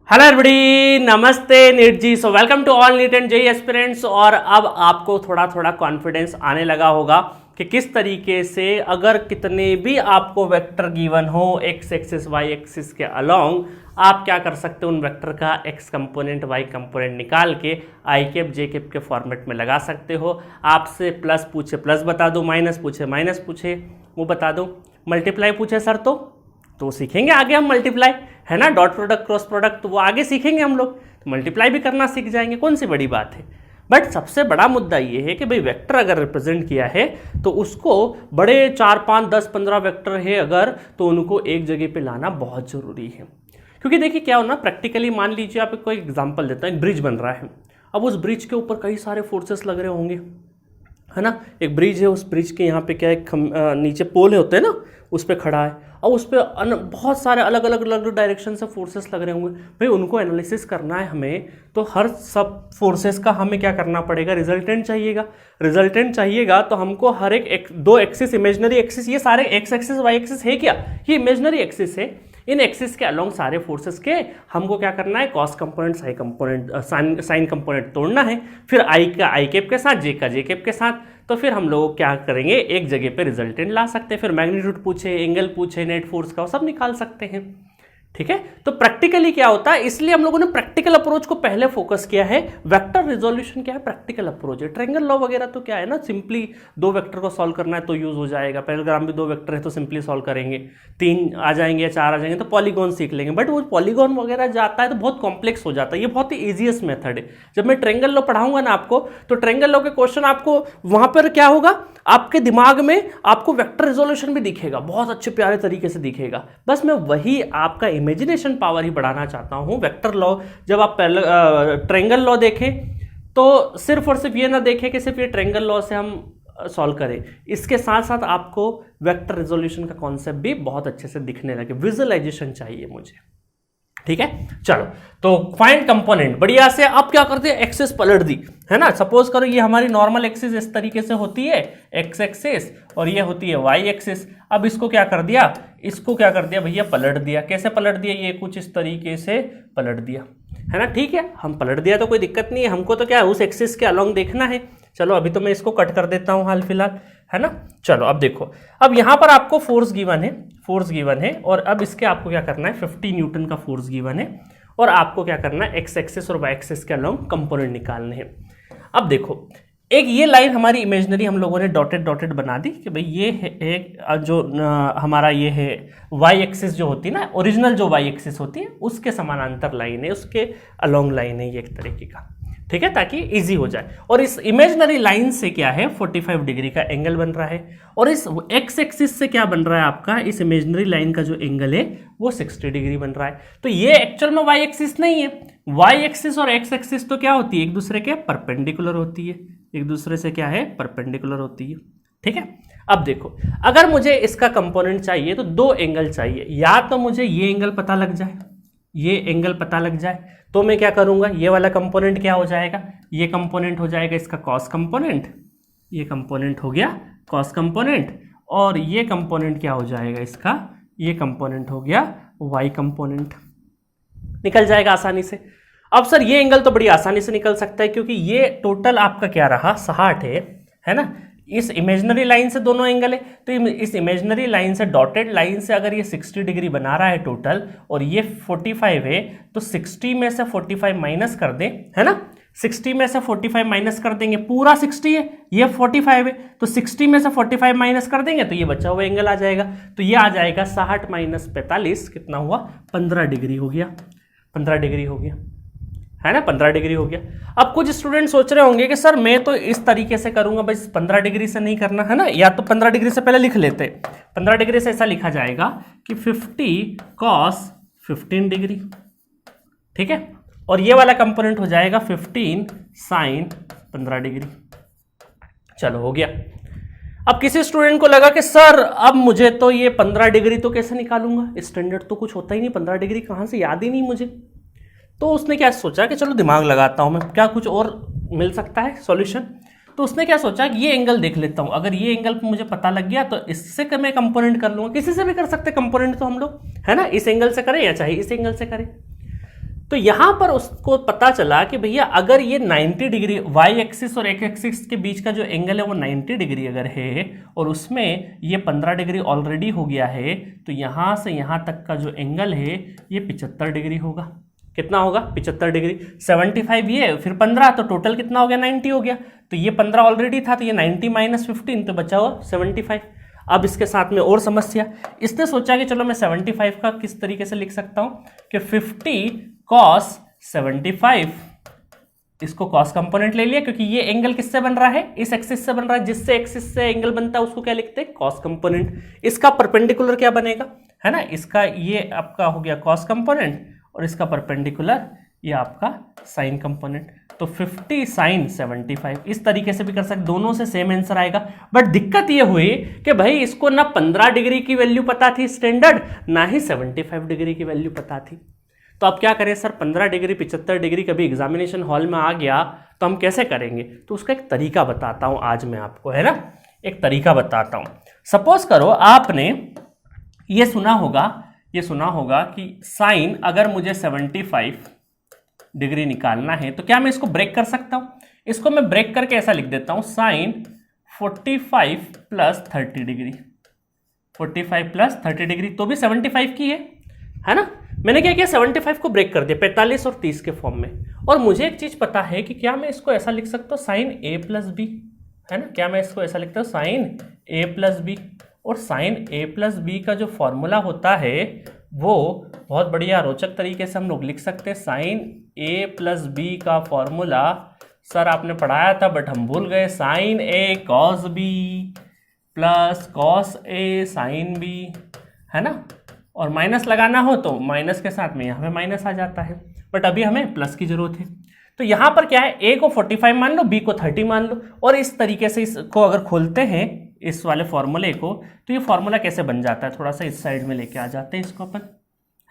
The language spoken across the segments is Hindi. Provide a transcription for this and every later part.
हेलो एवरीबॉडी, नमस्ते NEET ji. So welcome to all NEET and JEE aspirants. और अब आपको थोड़ा थोड़ा कॉन्फिडेंस आने लगा होगा कि किस तरीके से अगर कितने भी आपको वेक्टर गिवन हो एक्स एक्सिस वाई एक्सिस के अलोंग, आप क्या कर सकते हो, उन वेक्टर का एक्स कंपोनेंट वाई कंपोनेंट निकाल के आई कैप जे कैप के फॉर्मेट में लगा सकते हो। आपसे प्लस पूछे प्लस बता दो, माइनस पूछे माइनस पूछे वो बता दो, मल्टीप्लाई पूछे सर तो सीखेंगे आगे हम मल्टीप्लाई, है ना, डॉट प्रोडक्ट क्रॉस प्रोडक्ट, तो वो आगे सीखेंगे हम लोग, तो मल्टीप्लाई भी करना सीख जाएंगे, कौन सी बड़ी बात है। बट सबसे बड़ा मुद्दा ये है कि भाई वेक्टर अगर रिप्रेजेंट किया है तो उसको बड़े 4 5 10 15 वेक्टर है अगर, तो उनको एक जगह पे लाना बहुत ज़रूरी है। क्योंकि देखिए क्या हो ना, प्रैक्टिकली मान लीजिए आप कोई एग्जाम्पल देता है, एक ब्रिज बन रहा है। अब उस ब्रिज के ऊपर कई सारे फोर्सेस लग रहे होंगे, है ना। एक ब्रिज है, उस ब्रिज के यहाँ पे क्या है, नीचे पोल होते हैं ना, उस पर खड़ा है और उस पर बहुत सारे अलग अलग डायरेक्शन से फोर्सेस लग रहे होंगे। भाई उनको एनालिसिस करना है हमें, तो हर सब फोर्सेस का हमें क्या करना पड़ेगा, रिजल्टेंट चाहिएगा। रिजल्टेंट चाहिएगा तो हमको हर एक दो एक्सिस, इमेजनरी एक्सिस, ये सारे एक्स एक्सिस वाई एक्सिस है क्या, ये इमेजनरी एक्सिस है। इन एक्सिस के अलोंग सारे फोर्सेस के हमको क्या करना है, cos component sign component sign component तोड़ना है, फिर आई का आई कैप के साथ, जे का जे कैप के साथ। तो फिर हम लोग क्या करेंगे, एक जगह पे रिजल्टेंट ला सकते हैं, फिर मैग्नीट्यूड पूछे, एंगल पूछे, नेट फोर्स का, वो सब निकाल सकते हैं। ठीक है, तो प्रैक्टिकली क्या होता है, इसलिए हम लोगों ने प्रैक्टिकल अप्रोच को पहले फोकस किया है। वेक्टर रिजोल्यूशन क्या है, प्रैक्टिकल अप्रोच है। ट्रायंगल लॉ वगैरह तो क्या है ना, सिंपली दो वेक्टर को सॉल्व करना है तो यूज हो जाएगा। पैरेलग्राम भी दो वेक्टर है तो सिंपली सॉल्व करेंगे, 3 आ जाएंगे या 4 आ जाएंगे तो पॉलीगॉन सीख लेंगे। बट वो पॉलीगॉन वगैरह जाता है तो बहुत कॉम्प्लेक्स हो जाता है, ये बहुत ही ईजीएस्ट मेथड है। जब मैं ट्रायंगल लॉ पढ़ाऊंगा ना आपको, तो ट्रायंगल लॉ के क्वेश्चन आपको वहां पर क्या होगा, आपके दिमाग में आपको वेक्टर रिजोल्यूशन भी दिखेगा, बहुत अच्छे प्यारे तरीके से दिखेगा। बस मैं वही आपका इमेजिनेशन पावर ही बढ़ाना चाहता हूं। वेक्टर लॉ जब आप ट्रायंगल लॉ देखें तो सिर्फ और सिर्फ ये ना देखें कि सिर्फ ये ट्रायंगल लॉ से हम सॉल्व करें, इसके साथ साथ आपको वेक्टर रिजोल्यूशन का कॉन्सेप्ट भी बहुत अच्छे से दिखने लगे। विजुअलाइजेशन चाहिए मुझे, ठीक है। चलो, तो फाइंड कंपोनेंट, बढ़िया से आप क्या करते हैं, एक्सिस पलट दी, है ना। सपोज करो ये हमारी नॉर्मल एक्सिस इस तरीके से होती है, एक्स एक्सिस, और ये होती है वाई एक्सिस। अब इसको क्या कर दिया, इसको क्या कर दिया भैया, पलट दिया। कैसे पलट दिया, ये कुछ इस तरीके से पलट दिया, है ना। ठीक है, हम पलट दिया तो कोई दिक्कत नहीं है, हमको तो क्या है, उस एक्सिस के अलोंग देखना है। चलो अभी तो मैं इसको कट कर देता हूं हाल फिलहाल, है ना। चलो अब देखो, अब यहां पर आपको फोर्स गिवन है, फोर्स गिवन है, और अब इसके आपको क्या करना है, 50 न्यूटन का फोर्स गिवन है, और आपको क्या करना है, एक्स एक्सिस और वाई एक्सिस के अलोंग कंपोनेंट निकालने हैं। अब देखो, एक ये लाइन हमारी इमेजिनरी हम लोगों ने डॉटेड डॉटेड बना दी कि भाई ये है एक जो हमारा ये है वाई एक्सिस जो होती है ना, ओरिजिनल जो वाई एक्सिस होती है उसके समानांतर लाइन है, उसके अलोंग लाइन है ये एक तरीके का, ठीक है, ताकि इजी हो जाए। और इस इमेजिनरी लाइन से क्या है, 45 डिग्री का एंगल बन रहा है, और इस एक्स एक्सिस से क्या बन रहा है आपका, इस इमेजिनरी लाइन का जो एंगल है वो 60 डिग्री बन रहा है। तो ये एक्चुअल में वाई एक्सिस नहीं है, वाई एक्सिस और एक्स एक्सिस तो क्या होती है, एक दूसरे के परपेंडिकुलर होती है, एक दूसरे से क्या है, परपेंडिकुलर होती है, ठीक है। अब देखो, अगर मुझे इसका कंपोनेंट चाहिए तो दो एंगल चाहिए, या तो मुझे ये एंगल पता लग जाए, ये एंगल पता लग जाए, तो मैं क्या करूंगा, ये वाला कंपोनेंट क्या हो जाएगा, ये कंपोनेंट हो जाएगा इसका कॉस कंपोनेंट, ये कंपोनेंट हो गया कॉस कंपोनेंट, और ये कंपोनेंट क्या हो जाएगा इसका, ये कंपोनेंट हो गया वाई कंपोनेंट। निकल जाएगा आसानी से। अब सर ये एंगल तो बड़ी आसानी से निकल सकता है, क्योंकि ये टोटल आपका क्या रहा, 60 है ना। इस इमेजिनरी लाइन से दोनों एंगल है, तो इस इमेजिनरी लाइन से, डॉटेड लाइन से अगर ये 60 डिग्री बना रहा है टोटल, और ये 45 है, तो 60 में से 45 माइनस कर दें, है ना। 60 में से 45 माइनस कर देंगे, पूरा 60 है, ये 45 है, तो 60 में से 45 माइनस कर देंगे तो ये बचा हुआ एंगल आ जाएगा। तो ये आ जाएगा 60 माइनस 45 कितना हुआ, 15 डिग्री हो गया, 15 डिग्री हो गया, है ना, 15 डिग्री हो गया। अब कुछ स्टूडेंट सोच रहे होंगे कि सर मैं तो इस तरीके से करूंगा, बस 15 डिग्री से नहीं करना, है ना। या तो 15 डिग्री से पहले लिख लेते, 15 डिग्री से ऐसा लिखा जाएगा कि 50 कॉस 15 डिग्री, ठीक है, और ये वाला कंपोनेंट हो जाएगा 15 साइन 15 डिग्री। चलो हो गया। अब किसी स्टूडेंट को लगा कि सर अब मुझे तो ये 15 डिग्री तो कैसे निकालूंगा, स्टैंडर्ड तो कुछ होता ही नहीं, 15 डिग्री कहाँ से, याद ही नहीं मुझे। तो उसने क्या सोचा कि चलो दिमाग लगाता हूं मैं, क्या कुछ और मिल सकता है सॉल्यूशन। तो उसने क्या सोचा कि ये एंगल देख लेता हूं, अगर ये एंगल मुझे पता लग गया तो इससे मैं कंपोनेंट कर लूंगा। किसी से भी कर सकते कंपोनेंट तो हम लोग, है ना, इस एंगल से करें या चाहे इस एंगल से करें। तो यहां पर उसको पता चला कि भैया अगर ये 90 डिग्री वाई एक्सिस और एक्स एक्सिस के बीच का जो एंगल है वो 90 डिग्री अगर है और उसमें ये 15 डिग्री ऑलरेडी हो गया है, तो यहां से यहां तक का जो एंगल है ये 75 डिग्री होगा। कितना होगा? 75 डिग्री। 75 ये फिर 15 तो टोटल कितना हो गया? 90 हो गया। तो ये 15 ऑलरेडी था तो ये 90 माइनस 15 तो बचा हुआ 75। अब इसके साथ में और समस्या, इसने सोचा कि चलो मैं 75 का किस तरीके से लिख सकता हूं कि 50 cos 75, इसको cos कंपोनेंट ले लिया क्योंकि ये एंगल किससे बन रहा है? इस एक्सिस से बन रहा है। जिससे एक्सिस से एंगल बनता है उसको क्या लिखते हैं? cos component. इसका परपेंडिकुलर क्या बनेगा, है ना? इसका ये आपका हो गया cos कंपोनेंट और इसका परपेंडिकुलर ये आपका साइन कंपोनेंट। तो 50 साइन 75 इस तरीके से भी कर सकते, दोनों से सेम आंसर आएगा। बट दिक्कत ये हुई कि भाई इसको ना 15 डिग्री की वैल्यू पता थी स्टैंडर्ड, ना ही 75 डिग्री की वैल्यू पता थी। तो अब क्या करें सर? 15 डिग्री 75 डिग्री कभी एग्जामिनेशन हॉल में आ गया तो हम कैसे करेंगे? तो उसका एक तरीका बताता हूं आज मैं आपको, है ना? एक तरीका बताता हूं। सपोज करो आपने ये सुना होगा कि साइन अगर मुझे 75 डिग्री निकालना है तो क्या मैं इसको ब्रेक कर सकता हूं? इसको मैं ब्रेक करके ऐसा लिख देता हूं, sine 45 plus 30 degree. 45 plus 30 degree तो भी 75 की है ना? मैंने क्या किया? 75 को ब्रेक कर दिया 45 और 30 के फॉर्म में। और मुझे एक चीज पता है कि क्या मैं इसको ऐसा लिख सकता हूं, साइन a प्लस बी, है ना? क्या मैं इसको ऐसा लिखता हूं, साइन a प्लस बी। और साइन a प्लस बी का जो फॉर्मूला होता है वो बहुत बढ़िया रोचक तरीके से हम लोग लिख सकते हैं। साइन a प्लस बी का फॉर्मूला सर आपने पढ़ाया था बट हम भूल गए। Sine a cos B plus cos a sine B, है ना? और माइनस लगाना हो तो माइनस के साथ में यहाँ पे माइनस आ जाता है, बट अभी हमें प्लस की जरूरत है। तो यहाँ पर क्या है, a को 45 मान लो, b को 30 मान लो। और इस तरीके से इसको अगर खोलते हैं इस वाले फॉर्मूले को, तो ये फॉर्मूला कैसे बन जाता है? थोड़ा सा इस साइड में लेके आ जाते हैं इसको अपन,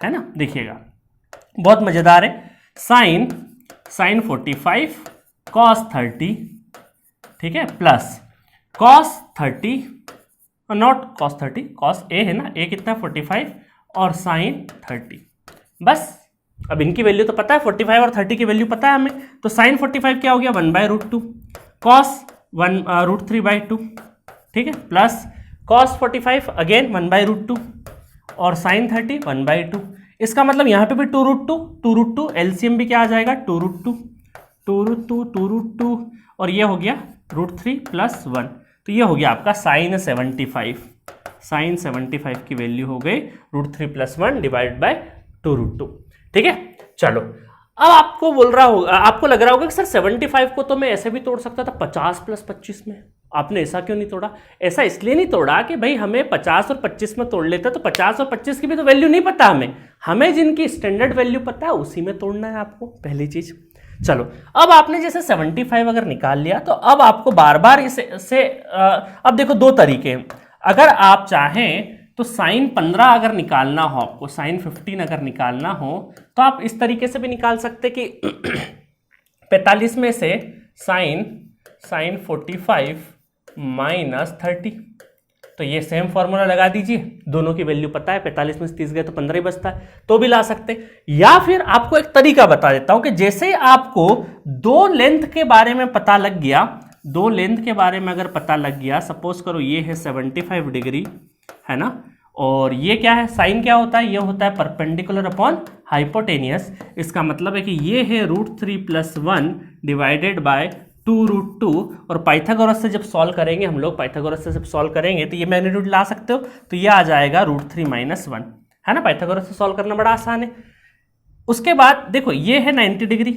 है ना? देखिएगा बहुत मजेदार है। साइन 45 कॉस 30, ठीक है, plus cos 30 not cos 30, cos A है ना, ए कितना है 45 और साइन 30। बस अब इनकी वैल्यू तो पता है, 45 और 30 की वैल्यू पता है हमें। तो साइन 45 क्या हो गया 1/√2, कॉस 1√3/2, ठीक है, प्लस कॉस 45 अगेन 1/√2 और साइन 30 1/2। इसका मतलब यहाँ पे भी 2√2 एलसीएम भी क्या आ जाएगा 2√2 और ये हो गया √3 + 1। तो ये हो गया आपका साइन 75 की वैल्यू हो गई √3 + 1 डिवाइड बाय 2√2। ठीक है, चलो अब आपको बोल रहा होगा, आपको लग रहा होगा कि सर 75 को तो मैं ऐसे भी तोड़ सकता था 50 + 25 में, आपने ऐसा क्यों नहीं तोड़ा? ऐसा इसलिए नहीं तोड़ा कि भाई हमें 50 और 25 में तोड़ लेता तो 50 और 25 की भी तो वैल्यू नहीं पता हमें जिनकी स्टैंडर्ड वैल्यू पता है उसी में तोड़ना है आपको, पहली चीज। चलो अब आपने जैसे 75 अगर निकाल लिया तो अब आपको बार बार इसे अब देखो दो तरीके हैं। अगर आप चाहें तो साइन 15 अगर निकालना हो आपको, साइन 15 अगर निकालना हो तो आप इस तरीके से भी निकाल सकते कि 45 में से साइन 45 - 30, तो ये सेम फॉर्मूला लगा दीजिए, दोनों की वैल्यू पता है, 45 में से 30 गए तो 15 ही बचता है, तो भी ला सकते। या फिर आपको एक तरीका बता देता हूं कि जैसे आपको दो लेंथ के बारे में पता लग गया, दो लेंथ के बारे में अगर पता लग गया, सपोज करो ये है 75 डिग्री, है ना, और ये क्या है, साइन क्या होता है, ये होता है परपेंडिकुलर अपॉन हाइपोटेनियस। इसका मतलब है कि ये है √3 + 1 डिवाइडेड बाय 2√2, और पाइथागोरस से जब सॉल्व करेंगे हम लोग, पाइथागोरस से जब सॉल्व करेंगे तो ये मैग्नीट्यूड ला सकते हो, तो ये आ जाएगा √3 - 1, है ना। पाइथागोरस से सॉल्व करना बड़ा आसान है। उसके बाद देखो ये है 90 डिग्री,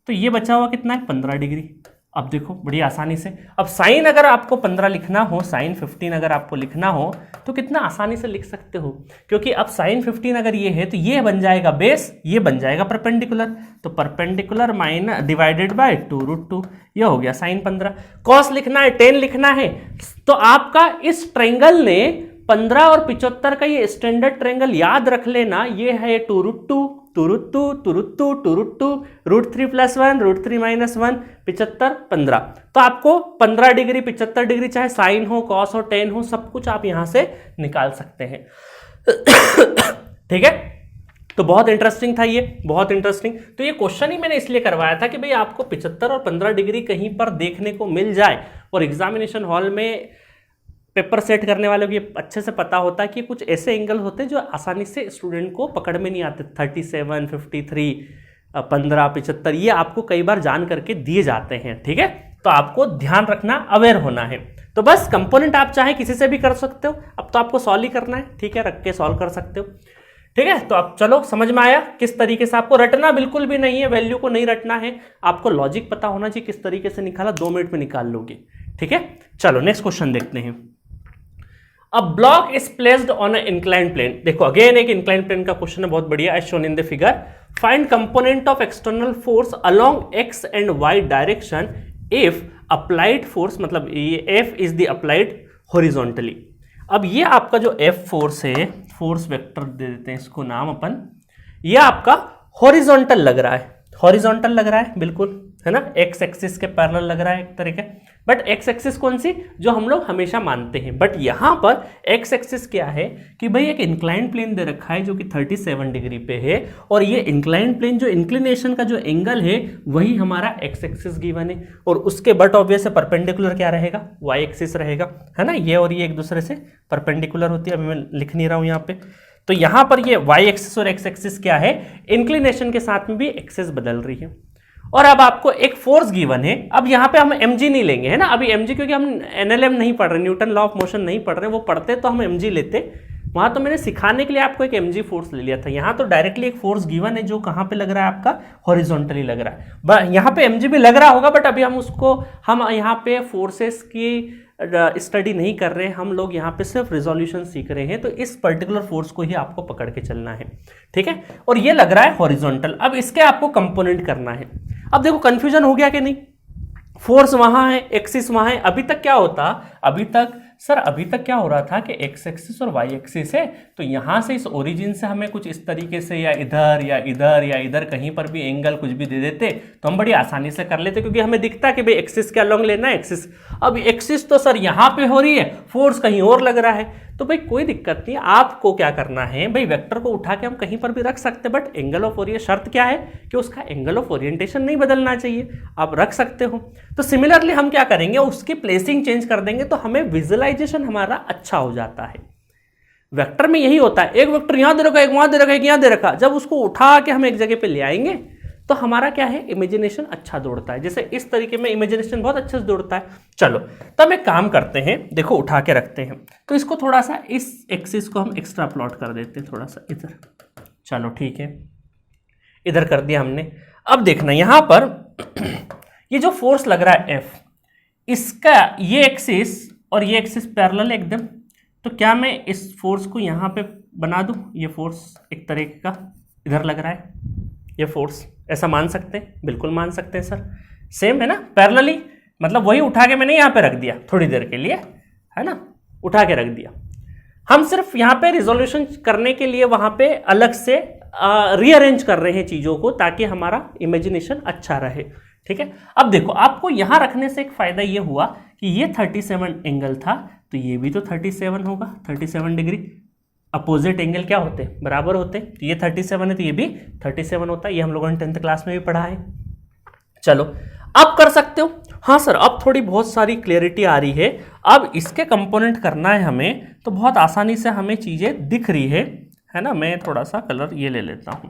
तो ये बचा हुआ कितना है 15 डिग्री। अब देखो बड़ी आसानी से, अब साइन अगर आपको 15 लिखना हो, साइन 15 अगर आपको लिखना हो तो कितना आसानी से लिख सकते हो, क्योंकि अब साइन 15 अगर ये है तो ये बन जाएगा बेस, ये बन जाएगा परपेंडिकुलर, तो परपेंडिकुलर माइनस डिवाइडेड बाय 2√2, ये हो गया साइन 15। कॉस लिखना है, tan लिखना है, तो आपका इस ट्रायंगल ने 15 और 75 का ये स्टैंडर्ड ट्रायंगल याद रख लेना, ये है 2√2 √3 + 1 √3 - 1 75 15। तो आपको 15 डिग्री 75 डिग्री चाहे साइन हो, कॉस हो, tan हो, सब कुछ आप यहां से निकाल सकते हैं। ठीक है, तो बहुत इंटरेस्टिंग था ये, बहुत इंटरेस्टिंग। तो ये क्वेश्चन ही मैंने इसलिए करवाया था कि भाई आपको 75 और 15 डिग्री कहीं पर देखने को मिल जाए, और एग्जामिनेशन हॉल में पेपर सेट करने वालों को ये अच्छे से पता होता है कि कुछ ऐसे एंगल होते हैं जो आसानी से स्टूडेंट को पकड़ में नहीं आते। 37, 53, 15, 75 ये आपको कई बार जान करके दिए जाते हैं, ठीक है। तो आपको ध्यान रखना, अवेयर होना है। तो बस कंपोनेंट आप चाहे किसी से भी कर सकते हो, अब तो आपको सॉल्व ही करना है, ठीक है, रख के सॉल्व कर सकते हो, ठीक है। तो अब चलो समझ में आया किस तरीके से आपको रटना बिल्कुल भी नहीं है, वैल्यू को नहीं रटना है, आपको लॉजिक पता होना चाहिए किस तरीके से निकाला, 2 मिनट में निकाल लोगे, ठीक है। चलो नेक्स्ट क्वेश्चन देखते हैं। A block is placed on a inclined plane. देखो अगेन एक इंक्लाइंड प्लेन का क्वेश्चन है, बहुत बढ़िया, as shown in the figure. Find component of external force along X and Y direction if applied force, मतलब ये F is the applied horizontally. अब ये आपका जो एफ फोर्स है, फोर्स वेक्टर दे देते हैं इसको नाम अपन, ये आपका हॉरिजॉन्टल लग रहा है, हॉरिजॉन्टल लग रहा है बिल्कुल, है ना, एक्स एक्सिस के पैरेलल लग रहा है एक तरीके। बट एक्स एक्सिस कौन सी, जो हम लोग हमेशा मानते हैं, बट यहां पर एक्स एक्सिस क्या है कि भाई एक इंक्लाइंड प्लेन दे रखा है जो कि 37 डिग्री पे है, और ये इंक्लाइंड प्लेन जो इंक्लिनेशन का जो एंगल है वही हमारा एक्स एक्सिस गिवन है, और उसके बट ऑब्वियस है परपेंडिकुलर क्या रहेगा, वाई एक्सिस रहेगा, है ना। ये और ये एक दूसरे से परपेंडिकुलर होती है, अभी मैं लिख नहीं रहा हूं यहाँ पे। तो यहां पर ये वाई एक्सिस और एक्स एक्सिस क्या है, इंक्लिनेशन के साथ में भी एक्सिस बदल रही है। और अब आपको एक फोर्स गिवन है, अब यहां पे हम mg नहीं लेंगे, है ना, अभी mg क्योंकि हम NLM नहीं पढ़ रहे, न्यूटन लॉ ऑफ मोशन नहीं पढ़ रहे, वो पढ़ते तो हम mg लेते, वहां तो मैंने सिखाने के लिए आपको एक mg फोर्स ले लिया था। यहां तो डायरेक्टली एक फोर्स गिवन है जो कहां पे लग रहा है, आपका हॉरिजॉन्टली लग रहा है। यहां पे mg भी लग रहा होगा, बट अभी हम यहां पे फोर्सेस की स्टडी नहीं कर रहे हैं, हम लोग यहाँ पे सिर्फ रिजोल्यूशन सीख रहे हैं, तो इस पर्टिकुलर फोर्स को ही आपको पकड़ के चलना है, ठीक है। और ये लग रहा है हॉरिजॉन्टल, अब इसके आपको कंपोनेंट करना है। अब देखो कंफ्यूजन हो गया कि नहीं, फोर्स वहां है, एक्सिस वहां है, अभी तक क्या होता, अभी तक क्या हो रहा था कि एक्स एक्सिस और वाई एक्सिस है, तो यहां से इस ओरिजिन से हमें कुछ इस तरीके से या इधर या इधर या इधर कहीं पर भी एंगल कुछ भी दे देते तो हम बड़ी आसानी से कर लेते, क्योंकि हमें दिखता कि भाई एक्सिस के अलोंग लेना है एक्सिस। अब एक्सिस तो सर यहां पे हो रही है, फोर्स कहीं और लग रहा है, तो भाई कोई दिक्कत नहीं, आपको क्या करना है भाई, वेक्टर को उठा के हम कहीं पर भी रख सकते, बट एंगल ऑफ ओरिएंटेशन, शर्त क्या है कि उसका एंगल ऑफ ओरिएंटेशन नहीं बदलना चाहिए, आप रख सकते हो। तो सिमिलरली हम क्या करेंगे, उसकी प्लेसिंग चेंज कर देंगे, तो हमें विजुअलाइजेशन हमारा अच्छा हो जाता है। वेक्टर में यही होता है, एक वेक्टर यहां दे रखा, एक वहां दे रखा, एक यहां दे रखा, जब उसको उठा के हम एक जगह पे ले आएंगे तो हमारा क्या है, इमेजिनेशन अच्छा दौड़ता है। जैसे इस तरीके में इमेजिनेशन बहुत अच्छे से दौड़ता है। चलो तब एक काम करते हैं, देखो उठा के रखते हैं, तो इसको थोड़ा सा इस एक्सिस को हम एक्स्ट्रा प्लॉट कर देते हैं, थोड़ा सा इधर, चलो ठीक है, इधर कर दिया हमने। अब देखना यहां पर ये जो फोर्स लग रहा है F, इसका ये एक्सिस और ये एक्सिस पैरेलल एकदम, तो क्या मैं इस फोर्स को यहां पे बना दूं, ये फोर्स एक तरीके का इधर लग रहा है, ये फोर्स ऐसा मान सकते हैं, बिल्कुल मान सकते हैं सर, सेम है ना, पैरेलली, मतलब वही उठा के मैंने यहां पे रख दिया थोड़ी देर के लिए, है ना, उठा के रख दिया। हम सिर्फ यहां पे रिजोल्यूशन करने के लिए वहां पे अलग से रीअरेंज कर रहे हैं चीजों को, ताकि हमारा इमेजिनेशन अच्छा रहे, ठीक है। अब देखो आपको यहां रखने से एक फायदा ये हुआ कि ये 37 एंगल था, तो ये भी तो 37 होगा, 37 डिग्री, अपोजिट एंगल क्या होते, बराबर होते, तो ये 37 है तो ये भी 37 होता है, ये हम लोगों ने 10th क्लास में भी पढ़ा है। चलो अब कर सकते हो, हाँ सर अब थोड़ी बहुत सारी क्लियरिटी आ रही है, अब इसके कंपोनेंट करना है हमें, तो बहुत आसानी से हमें चीजें दिख रही है ना। मैं थोड़ा सा कलर ये ले लेता हूं।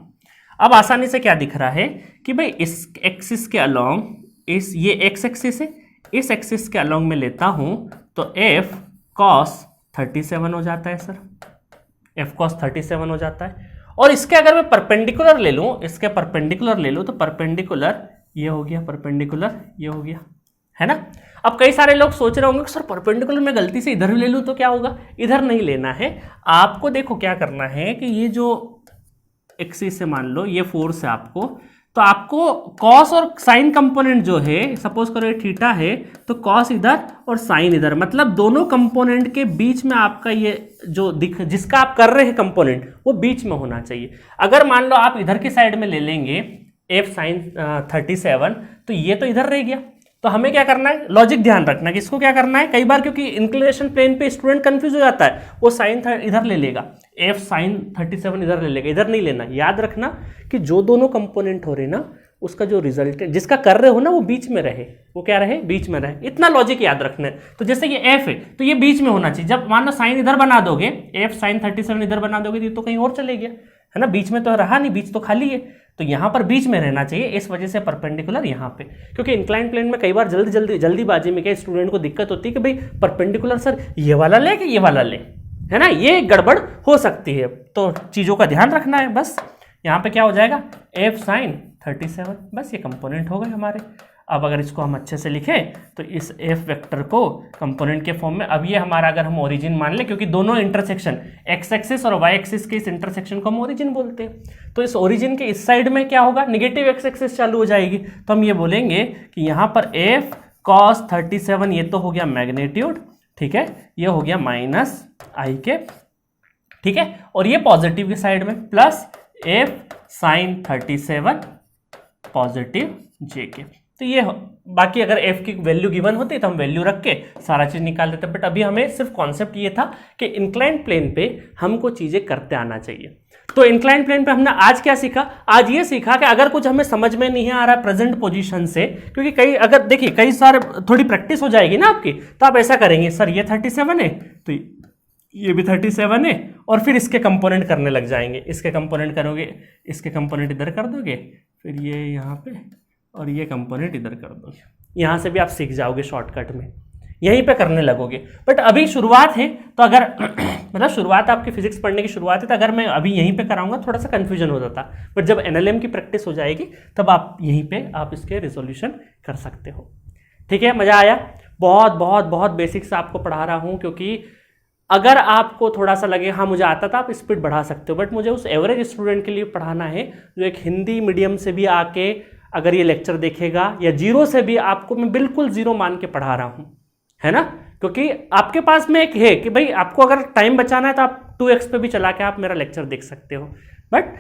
अब आसानी से क्या दिख रहा है कि भाई इस एक्सिस के अलोंग, इस ये एक्स एक्सिस है, इस एक्सिस के अलोंग में लेता हूं तो एफ कॉस 37 हो जाता है सर, एफ कॉस 37 हो जाता है। और इसके अगर मैं परपेंडिकुलर ले लूं, इसके परपेंडिकुलर ले लूं, तो परपेंडिकुलर ये हो गया, परपेंडिकुलर ये हो गया, है ना। अब कई सारे लोग सोच रहे होंगे सर परपेंडिकुलर में गलती से इधर भी ले लूं तो क्या होगा, इधर नहीं लेना है आपको। देखो क्या करना है कि ये जो एक्सिस से मान लो ये फोर्स है आपको, तो आपको कॉस और साइन कंपोनेंट जो है, सपोज करो ये थीटा है तो कॉस इधर और साइन इधर, मतलब दोनों कंपोनेंट के बीच में आपका ये जो जिसका आप कर रहे हैं कंपोनेंट वो बीच में होना चाहिए। अगर मान लो आप इधर की साइड में ले लेंगे एफ साइन 37, तो ये तो इधर रह गया, तो हमें क्या करना है, लॉजिक ध्यान रखना कि इसको क्या करना है। कई बार क्योंकि इंक्लिनेशन प्लेन पे स्टूडेंट कंफ्यूज हो जाता है, वो साइन इधर ले लेगा, एफ साइन 37 इधर ले लेगा, इधर नहीं लेना। याद रखना कि जो दोनों कंपोनेंट हो रहे ना, उसका जो रिजल्ट है जिसका कर रहे हो ना, वो बीच में रहे, वो क्या रहे, बीच में रहे। इतना लॉजिक याद रखना है। तो जैसे ये एफ है तो ये बीच में होना चाहिए। जब मान लो साइन इधर बना दोगे, एफ साइन 37 इधर बना दोगे, ये तो कहीं और चले गया है ना, बीच में तो रहा नहीं, बीच तो खाली है। तो यहाँ पर बीच में रहना चाहिए, इस वजह से परपेंडिकुलर यहाँ पे। क्योंकि इंक्लाइन प्लेन में कई बार जल्दीबाजी में क्या स्टूडेंट को दिक्कत होती है कि भाई परपेंडिकुलर सर ये वाला ले कि ये वाला ले, है ना, ये गड़बड़ हो सकती है। तो चीज़ों का ध्यान रखना है बस। यहाँ पे क्या हो जाएगा, एफ साइन 37, बस ये कंपोनेंट हो गए हमारे। अब अगर इसको हम अच्छे से लिखें तो इस एफ वेक्टर को कंपोनेंट के फॉर्म में, अब ये हमारा अगर हम ओरिजिन मान लें, क्योंकि दोनों इंटरसेक्शन एक्स एक्सिस और वाई एक्सिस के इस इंटरसेक्शन को हम ओरिजिन बोलते हैं, तो इस ओरिजिन के इस साइड में क्या होगा, निगेटिव एक्स एक्सिस चालू हो जाएगी। तो हम ये बोलेंगे कि यहाँ पर एफ कॉस 37 ये तो हो गया मैग्नीट्यूड, ठीक है, ये हो गया माइनस आई के, ठीक है, और ये पॉजिटिव की साइड में प्लस एफ साइन 37 पॉजिटिव जे के। तो ये बाकी अगर f की वैल्यू गिवन होती तो हम वैल्यू रख के सारा चीज निकाल देते, बट अभी हमें सिर्फ कॉन्सेप्ट ये था कि इंक्लाइंड प्लेन पे हमको चीजें करते आना चाहिए। तो इंक्लाइंड प्लेन पे हमने आज क्या सीखा, आज ये सीखा कि अगर कुछ हमें समझ में नहीं आ रहा प्रेजेंट पोजीशन से, क्योंकि कई अगर देखिए कई सारे थोड़ी प्रैक्टिस हो जाएगी ना आपकी, तो आप ऐसा करेंगे, सर ये 37 है तो ये भी 37 है, और फिर इसके कंपोनेंट करने लग जाएंगे। इसके कंपोनेंट करोगे, इसके कंपोनेंट इधर कर दोगे, फिर ये यहाँ पे और ये कंपोनेंट इधर कर दोगे। यहाँ से भी आप सीख जाओगे शॉर्टकट में, यहीं पे करने लगोगे। बट अभी शुरुआत है, तो अगर मतलब शुरुआत आपकी फिजिक्स पढ़ने की शुरुआत है, तो अगर मैं अभी यहीं पे कराऊंगा थोड़ा सा कन्फ्यूजन हो जाता, बट जब एनएलएम की प्रैक्टिस हो जाएगी तब आप यहीं पे आप इसके रिजोल्यूशन कर सकते हो। ठीक है, मजा आया? बहुत बहुत बहुत बेसिक से आपको पढ़ा रहा हूँ, क्योंकि अगर आपको थोड़ा सा लगे हाँ मुझे आता था, आप स्पीड बढ़ा सकते हो, बट मुझे उस एवरेज स्टूडेंट के लिए पढ़ाना है जो एक हिंदी मीडियम से भी आके अगर ये लेक्चर देखेगा, या जीरो से भी आपको मैं बिल्कुल जीरो मान के पढ़ा रहा हूँ, है ना, क्योंकि आपके पास में एक है कि भाई आपको अगर टाइम बचाना है तो आप 2x पे भी चला के आप मेरा लेक्चर देख सकते हो। बट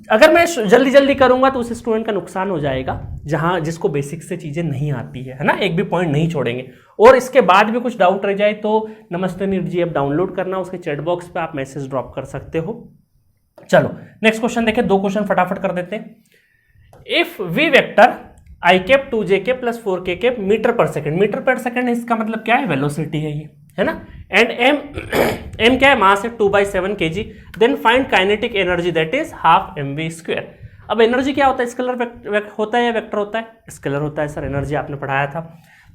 अगर मैं जल्दी जल्दी करूंगा तो उस स्टूडेंट का नुकसान हो जाएगा जहां जिसको बेसिक से चीजें नहीं आती है ना, एक भी पॉइंट नहीं छोड़ेंगे। और इसके बाद भी कुछ डाउट रह जाए तो नमस्ते नीट जी ऐप डाउनलोड करना, उसके चैट बॉक्स पे आप मैसेज ड्रॉप कर सकते हो। चलो नेक्स्ट क्वेश्चन देखें, दो क्वेश्चन फटाफट कर देते हैं। If we vector i cap 2j plus 4k cap metre per second, metre per second इसका मतलब क्या है, वेलोसिटी है ये, है ना, एंड m क्या है, मास है 2/7 kg, then find kinetic energy that is half mv²। अब एनर्जी क्या होता है, स्केलर होता है या वेक्टर होता है, स्केलर होता है सर, एनर्जी आपने पढ़ाया था।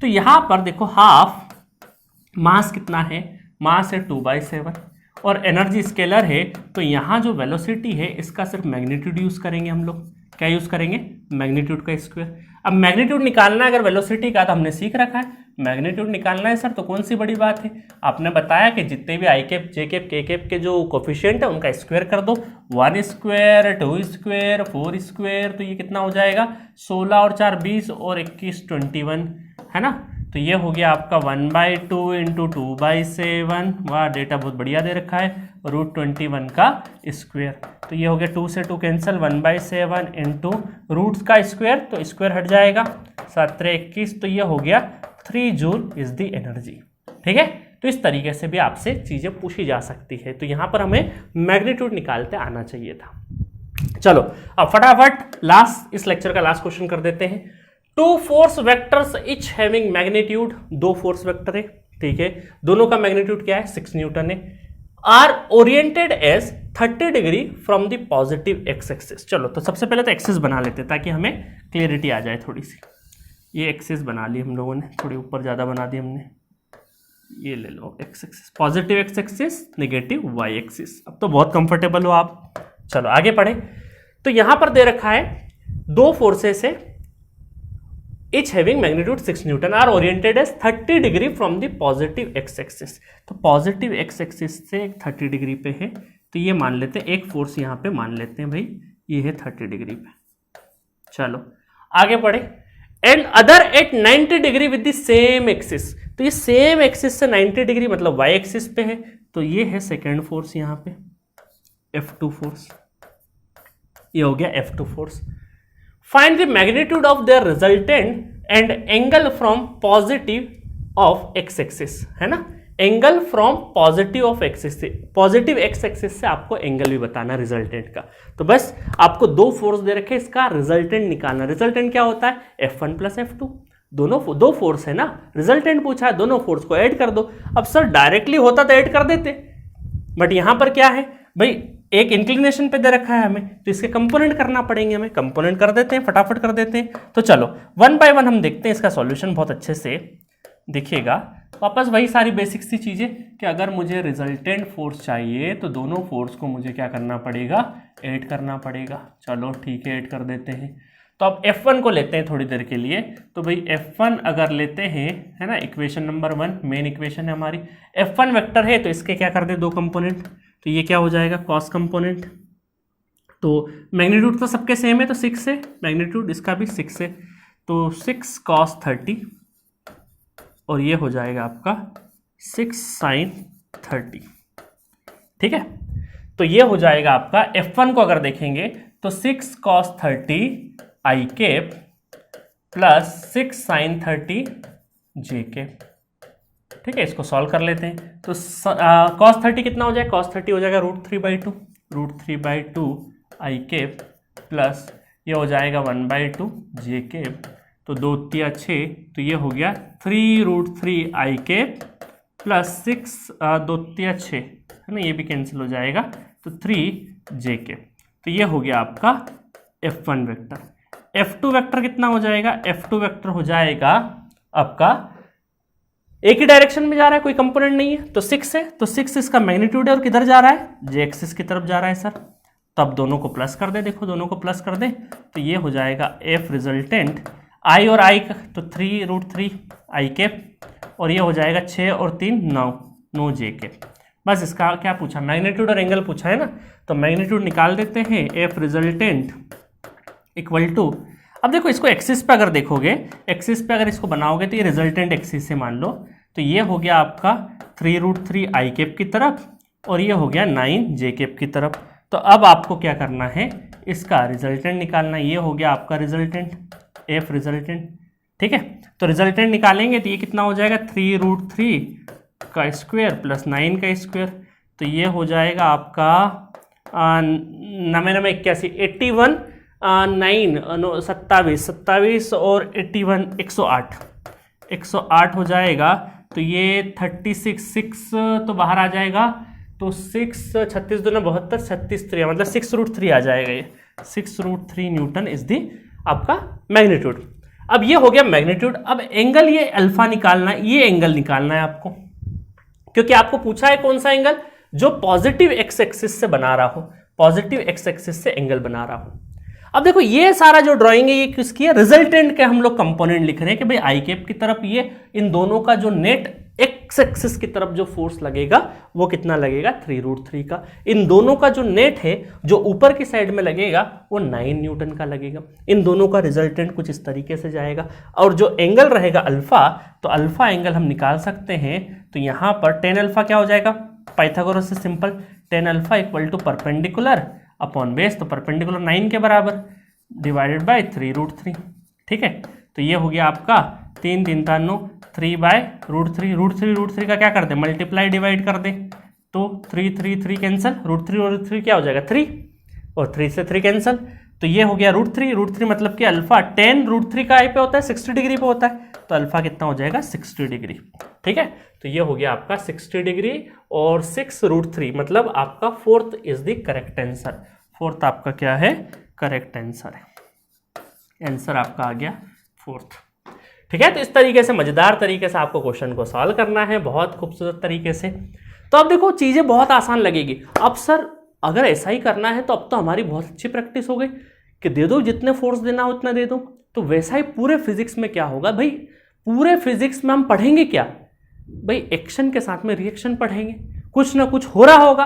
तो यहां पर देखो हाफ मास कितना है, मास है 2/7 और एनर्जी स्केलर है, तो यहां जो वेलोसिटी है इसका सिर्फ मैग्नीट्यूड यूज करेंगे हम लोग। क्या यूज करेंगे, मैग्नीट्यूड का स्क्वायर। अब मैग्नीट्यूड निकालना है अगर वेलोसिटी का, तो हमने सीख रखा है मैग्नीट्यूड निकालना है सर, तो कौन सी बड़ी बात है, आपने बताया कि जितने भी आई कैप जे कैप के कैप के जो कोफिशिएंट है उनका स्क्वायर कर दो, 1 स्क्वायर 2 स्क्वायर 4 स्क्वायर, तो ये कितना हो जाएगा 16 और 4 20 और 21 21, है ना। तो ये हो गया आपका 1/2 इंटू 2/7, वाह डेटा बहुत बढ़िया दे रखा है, √21 का स्क्वायर। तो ये हो गया 2 से 2 कैंसिल, 1/7 इंटू रूट्स का स्क्वायर, तो स्क्वायर हट जाएगा 7 21, तो ये हो गया 3 जूल इज द एनर्जी। ठीक है, तो इस तरीके से भी आपसे चीजें पूछी जा सकती है, तो यहां पर हमें मैग्नीट्यूड निकालते आना चाहिए था। चलो अब फटाफट लास्ट, इस लेक्चर का लास्ट क्वेश्चन कर देते हैं। 2 force vectors etch having magnitude, 2 force vector है, ठीक है, दोनों का मैग्नीट्यूड क्या है 6 न्यूटन है, are oriented as 30 degree from the positive X axis. चलो तो सबसे पहले तो एक्सिस बना लेते हैं ताकि हमें क्लियरिटी आ जाए थोड़ी सी। ये एक्सिस बना ली हम लोगों ने, थोड़ी ऊपर ज़्यादा बना दी हमने, ये ले लो X axis, positive X axis, negative Y axis. अब तो बहुत कंफर्टेबल हो आप। चलो आगे पढ़े, तो यहां पर दे रखा है 2 फोर्सेस है each having magnitude 6 newton, are oriented as 30 degree from the positive X axis. तो पॉजिटिव एक्स एक्सिस से 30 डिग्री पे है, तो ये मान लेते हैं एक फोर्स यहाँ पे मान लेते हैं भाई, ये है 30 डिग्री पे। चलो आगे बढ़े, and other at 90 degree with the same axis. तो ये सेम एक्सिस से 90 डिग्री मतलब वाई एक्सिस पे है, तो ये है सेकेंड फोर्स यहाँ पे F2 फोर्स, ये हो गया F2 force. Find the magnitude of their resultant and angle from positive of x axis, है ना, angle from positive of axis से, पॉजिटिव एक्स एक्सिस से आपको एंगल भी बताना रिजल्टेंट का। तो बस आपको दो फोर्स दे रखे, इसका रिजल्टेंट निकालना। रिजल्टेंट क्या होता है, F1 प्लस F2, दोनों दो फोर्स है ना, रिजल्टेंट पूछा है, दोनों फोर्स को ऐड कर दो। अब सर डायरेक्टली होता तो ऐड कर देते, बट यहां पर क्या है भाई, एक इंक्लिनेशन पे दे रखा है हमें, तो इसके कंपोनेंट करना पड़ेंगे हमें, कंपोनेंट कर देते हैं, फटाफट कर देते हैं। तो चलो वन बाय वन हम देखते हैं इसका सॉल्यूशन, बहुत अच्छे से देखिएगा। वापस वही सारी बेसिक सी चीज़ें कि अगर मुझे रिजल्टेंट फोर्स चाहिए तो दोनों फोर्स को मुझे क्या करना पड़ेगा, ऐड करना पड़ेगा। चलो ठीक है, ऐड कर देते हैं। तो अब F1 को लेते हैं थोड़ी देर के लिए। तो भाई F1 अगर लेते हैं, है ना, इक्वेशन नंबर 1 मेन इक्वेशन है हमारी, F1 वेक्टर है तो इसके क्या कर दे, दो कंपोनेंट, तो ये क्या हो जाएगा, कॉस कंपोनेंट। तो मैग्नीट्यूड तो सबके सेम है तो 6 है, मैग्नीट्यूड इसका भी 6 है, तो 6 cos 30 और ये हो जाएगा आपका 6 sin 30, ठीक है। तो ये हो जाएगा आपका F1 को अगर देखेंगे तो 6 cos 30 आई कैप प्लस 6 sin 30 जे कैप, ठीक है। इसको सॉल्व कर लेते हैं। तो cos 30 कितना हो जाएगा, cos 30 हो जाएगा √3/2, √3/2 आई कैप प्लस ये हो जाएगा 1/2 जे कैप, तो 2 तिया 6, तो ये हो गया 3√3 आई कैप प्लस 6 2 तिया 6, है ना, ये भी कैंसिल हो जाएगा, तो 3 जे कैप। तो ये हो गया आपका F1 वेक्टर। F2 वेक्टर कितना हो जाएगा, F2 वेक्टर हो जाएगा आपका, एक ही डायरेक्शन में जा रहा है, कोई कंपोनेंट नहीं है, तो 6 है, तो 6 इसका मैग्नीट्यूड है और किधर जा रहा है, जे एक्सिस की तरफ जा रहा है सर। तो अब दोनों को प्लस कर दे, देखो दोनों को प्लस कर दे, तो ये हो जाएगा F रिजल्टेंट आई और आई का, तो 3√3 आई कैप और ये हो जाएगा 6 और 3 9 जे कैप। बस इसका क्या पूछा, मैग्नीट्यूड और एंगल पूछा है ना, तो मैग्नीट्यूड निकाल देते हैं, F रिजल्टेंट इक्वल टू, अब देखो इसको एक्सिस पे अगर देखोगे, एक्सिस पे अगर इसको बनाओगे तो ये रिजल्टेंट एक्सिस से मान लो, तो ये हो गया आपका 3√3 आई कैप की तरफ और ये हो गया 9 जे कैप की तरफ। तो अब आपको क्या करना है, इसका रिजल्टेंट निकालना, ये हो गया आपका रिजल्टेंट, F रिजल्टेंट, ठीक है। तो रिजल्टेंट निकालेंगे तो ये कितना हो जाएगा, 3√3 का स्क्वायर प्लस 9 का स्क्वायर, तो ये हो जाएगा आपका 9 81 81 9 27 और 81 108 हो जाएगा। तो ये 36 तो बाहर आ जाएगा, तो 6 36 दूना 72 36 3 मतलब 6√3 आ जाएगा, ये 6√3 न्यूटन इज दी आपका मैग्नीट्यूड। अब ये हो गया मैग्नीट्यूड। अब एंगल, ये अल्फा निकालना है, ये एंगल निकालना है आपको, क्योंकि आपको पूछा है कौन सा एंगल, जो पॉजिटिव एक्स एक्सिस से बना रहा हो, पॉजिटिव एक्स एक्सिस से एंगल बना रहा हो। अब देखो ये सारा जो ड्राइंग है ये किसकी है, रिजल्टेंट के हम लोग कंपोनेंट लिख रहे हैं कि भाई आई कैप की तरफ ये इन दोनों का जो नेट एक्स एक्सिस की तरफ जो फोर्स लगेगा वो कितना लगेगा, 3√3 का। इन दोनों का जो नेट है जो ऊपर की साइड में लगेगा वो 9 न्यूटन का लगेगा। इन दोनों का रिजल्टेंट कुछ इस तरीके से जाएगा। और जो एंगल रहेगा अल्फा, तो अल्फा एंगल हम निकाल सकते हैं। तो यहाँ पर tan अल्फा क्या हो जाएगा, पाइथागोरस से simple, tan alpha equal to perpendicular upon base, तो परपेंडिकुलर 9 के बराबर डिवाइडेड बाय 3√3, ठीक है। तो ये हो गया आपका 3 3 9 3/√3 का क्या कर दे, मल्टीप्लाई डिवाइड कर दे, तो 3 कैंसिल, √3 और √3 क्या हो जाएगा 3 और 3 से 3 कैंसिल, तो ये हो गया √3 मतलब कि अल्फा tan √3 का आई पे होता है 60 डिग्री पे होता है, तो अल्फा कितना हो जाएगा 60 डिग्री, ठीक है। तो ये हो गया आपका 60 डिग्री और 6√3 मतलब आपका fourth is the correct answer. Fourth आपका क्या है, करेक्ट आंसर है, आंसर आपका आ गया फोर्थ, ठीक है। तो इस तरीके से मजेदार तरीके से आपको क्वेश्चन को सॉल्व करना है, बहुत खूबसूरत तरीके से। तो अब देखो चीजें बहुत आसान लगेगी। अब सर अगर ऐसा ही करना है तो अब तो हमारी बहुत अच्छी प्रैक्टिस हो गई कि दे दो जितने फोर्स देना हो उतना दे दो। तो वैसा ही पूरे फिजिक्स में क्या होगा भाई, पूरे फिजिक्स में हम पढ़ेंगे क्या भाई, एक्शन के साथ में रिएक्शन पढ़ेंगे, कुछ ना कुछ हो रहा होगा।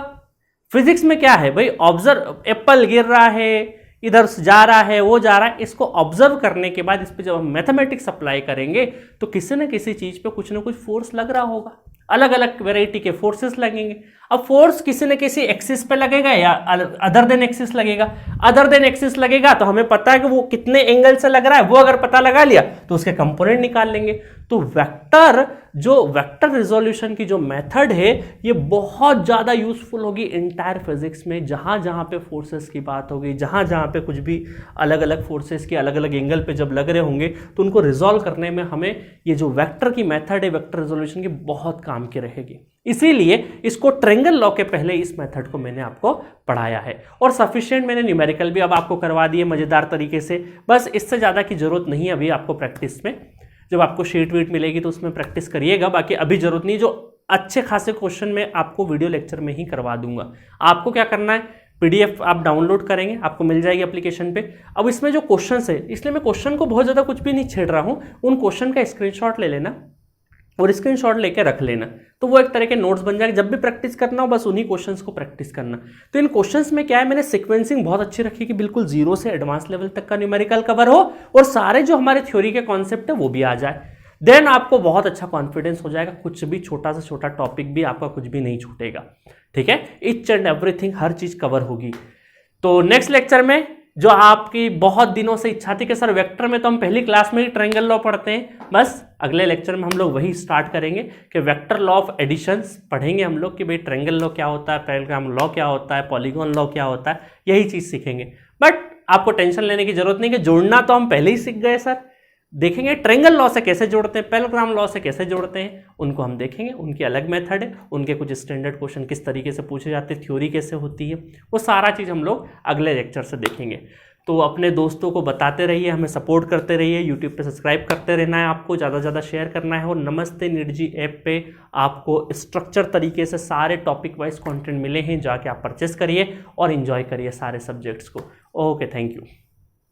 फिजिक्स में क्या है भाई, ऑब्जर्व, एप्पल गिर रहा है, इधर जा रहा है, वो जा रहा है, इसको ऑब्जर्व करने के बाद इस पर जब हम मैथमेटिक्स अप्लाई करेंगे तो किसी न किसी चीज पे कुछ ना कुछ फोर्स लग रहा होगा, अलग अलग वैरायटी के फोर्सेस लगेंगे। अब फोर्स किसी न किसी एक्सिस पे लगेगा या अदर देन एक्सिस लगेगा। अदर देन एक्सिस लगेगा तो हमें पता है कि वो कितने एंगल से लग रहा है, वो अगर पता लगा लिया तो उसके कंपोनेंट निकाल लेंगे। तो वेक्टर रिजोल्यूशन की जो मेथड है ये बहुत ज्यादा यूजफुल होगी इंटायर फिजिक्स में। जहां जहां पे फोर्सेस की बात होगी, जहां जहां पे कुछ भी अलग अलग फोर्सेस के अलग अलग एंगल पे जब लग रहे होंगे तो उनको रिजोल्व करने में हमें ये जो वेक्टर की मेथड है वेक्टर रिजोल्यूशन की बहुत काम की रहेगी। इसीलिए इसको ट्रायंगल लॉ के पहले इस मेथड को मैंने आपको पढ़ाया है और सफिशिएंट मैंने न्यूमेरिकल भी अब आपको करवा दिए मजेदार तरीके से। बस इससे ज्यादा की जरूरत नहीं है अभी आपको प्रैक्टिस में। जब आपको शीट वीट मिलेगी तो उसमें प्रैक्टिस करिएगा, बाकी अभी जरूरत नहीं। जो अच्छे खासे क्वेश्चन मैं आपको वीडियो लेक्चर में ही करवा दूंगा। आपको क्या करना है, पीडीएफ आप डाउनलोड करेंगे, आपको मिल जाएगी एप्लीकेशन पे। अब इसमें जो क्वेश्चन है, इसलिए मैं क्वेश्चन को बहुत ज़्यादा कुछ भी नहीं छेड़ रहा हूँ, उन क्वेश्चन का स्क्रीनशॉट ले लेना और स्क्रीनशॉट लेके रख लेना, तो वो एक तरह के नोट्स बन जाएंगे। जब भी प्रैक्टिस करना हो बस उन्हीं क्वेश्चंस को प्रैक्टिस करना। तो इन क्वेश्चंस में क्या है, मैंने सीक्वेंसिंग बहुत अच्छी रखी कि बिल्कुल जीरो से एडवांस लेवल तक का न्यूमेरिकल कवर हो और सारे जो हमारे थ्योरी के कॉन्सेप्ट है वो भी आ जाए। देन आपको बहुत अच्छा कॉन्फिडेंस हो जाएगा, कुछ भी छोटा से छोटा टॉपिक भी आपका कुछ भी नहीं छूटेगा। ठीक है, ईच एंड एवरीथिंग, हर चीज कवर होगी। तो नेक्स्ट लेक्चर में जो आपकी बहुत दिनों से इच्छा थी कि सर वेक्टर में तो हम पहली क्लास में ही ट्रायंगल लॉ पढ़ते हैं, बस अगले लेक्चर में हम लोग वही स्टार्ट करेंगे कि वेक्टर लॉ ऑफ एडिशंस पढ़ेंगे हम लोग कि भाई ट्रायंगल लॉ क्या होता है, पैरेलग्राम लॉ क्या होता है, पॉलीगॉन लॉ क्या होता है, यही चीज सीखेंगे। बट आपको टेंशन लेने की जरूरत नहीं कि जोड़ना तो हम पहले ही सीख गए सर। देखेंगे ट्रायंगल लॉ से कैसे जोड़ते हैं, पैरेलग्राम लॉ से कैसे जोड़ते हैं, उनको हम देखेंगे। उनकी अलग मेथड है, उनके कुछ स्टैंडर्ड क्वेश्चन किस तरीके से पूछे जाते हैं, थ्योरी कैसे होती है, वो सारा चीज़ हम लोग अगले लेक्चर से देखेंगे। तो अपने दोस्तों को बताते रहिए, हमें सपोर्ट करते रहिए, यूट्यूब पे सब्सक्राइब करते रहना है, आपको ज़्यादा से ज़्यादा शेयर करना है। और नमस्ते नीट जी ऐप पे आपको स्ट्रक्चर तरीके से सारे टॉपिक वाइज कंटेंट मिले हैं, जाके आप परचेस करिए और इन्जॉय करिए सारे सब्जेक्ट्स को। Okay, thank you.